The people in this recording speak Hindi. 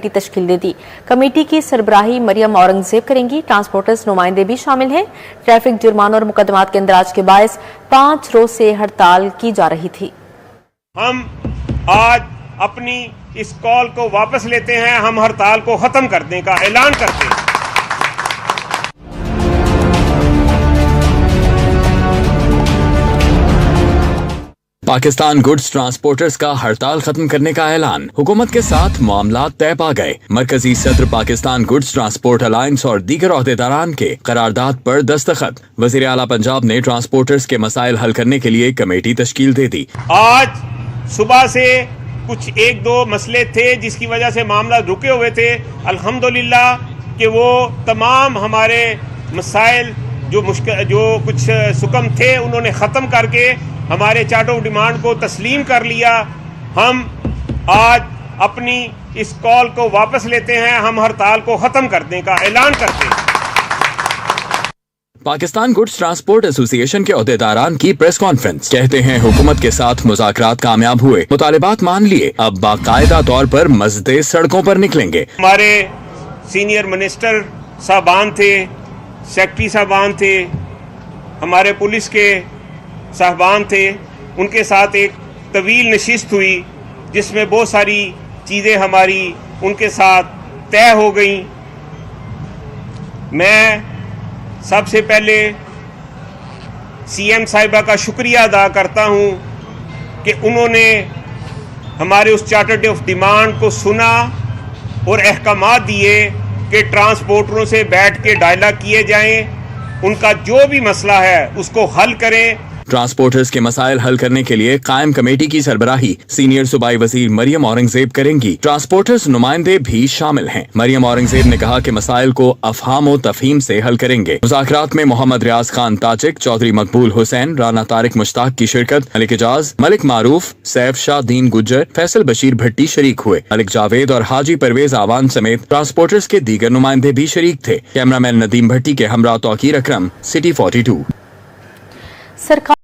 कमेटी तश्कील दे दी। कमेटी की सरबराही मरियम औरंगजेब करेंगी। ट्रांसपोर्टर्स नुमाइंदे भी शामिल हैं। ट्रैफिक जुर्मानों और मुकदमात के इंदराज के बायस 5 रोज से हड़ताल की जा रही थी। हम आज अपनी इस कॉल को वापस लेते हैं। हम हड़ताल को खत्म करने का ऐलान करते हैं। पाकिस्तान गुड्स ट्रांसपोर्टर्स का हड़ताल खत्म करने का ऐलान। हुकूमत के साथ मामला तय पा गए। मरकजी सदर पाकिस्तान गुड्स ट्रांसपोर्ट अलायंस और दीगर ओहदेदारान के करारदाद पर दस्तखत। वजीर आला पंजाब ने ट्रांसपोर्टर्स के मसाइल हल करने के लिए कमेटी तश्कील दे दी। आज सुबह से कुछ 1-2 मसले थे जिसकी वजह से मामला रुके हुए थे। अल्हम्दुलिल्लाह कि वो तमाम हमारे मसाइल जो कुछ सुकम थे उन्होंने ख़त्म करके हमारे चार्ट ऑफ डिमांड को तस्लीम कर लिया। हम आज अपनी इस कॉल को वापस लेते हैं। हम हड़ताल को खत्म करने का ऐलान करते हैं। पाकिस्तान गुड्स ट्रांसपोर्ट एसोसिएशन के ओहदेदारान की प्रेस कॉन्फ्रेंस। कहते हैं हुकूमत के साथ मुज़ाकरात कामयाब हुए, मुतालिबात मान लिए, अब बाकायदा तौर पर मज़दे सड़कों पर निकलेंगे। हमारे सीनियर मिनिस्टर साहबान थे, सेक्रेटरी साहबान थे, हमारे पुलिस के साहबान थे, उनके साथ एक तवील नशिस्त हुई जिसमें बहुत सारी चीज़ें हमारी उनके साथ तय हो गई। मैं सबसे पहले सीएम साहिबा का शुक्रिया अदा करता हूं कि उन्होंने हमारे उस चार्टर ऑफ डिमांड को सुना और अहकामात दिए कि ट्रांसपोर्टरों से बैठ के डायलॉग किए जाएं, उनका जो भी मसला है उसको हल करें। ट्रांसपोर्टर्स के मसाइल हल करने के लिए कायम कमेटी की सरबराही सीनियर सूबाई वजीर मरियम औरंगजेब करेंगी। ट्रांसपोर्टर्स नुमाइंदे भी शामिल हैं। मरियम औरंगजेब ने कहा कि मसाइल को अफहाम व तफहीम से हल करेंगे। मुज़ाकरात में मोहम्मद रियाज खान ताजिक, चौधरी मकबूल हुसैन, राना तारिक मुश्ताक की शिरकत। मलिक एजाज, मलिक मारूफ, सैफ शाह दीन गुज्जर, फैसल बशीर भट्टी शरीक हुए। मलिक जावेद और हाजी परवेज आवान समेत ट्रांसपोर्टर्स के दीगर नुमाइंदे भी शरीक थे। कैमरामैन नदीम भट्टी के हमरा तौकीर अकरम, सिटी 42। सरकार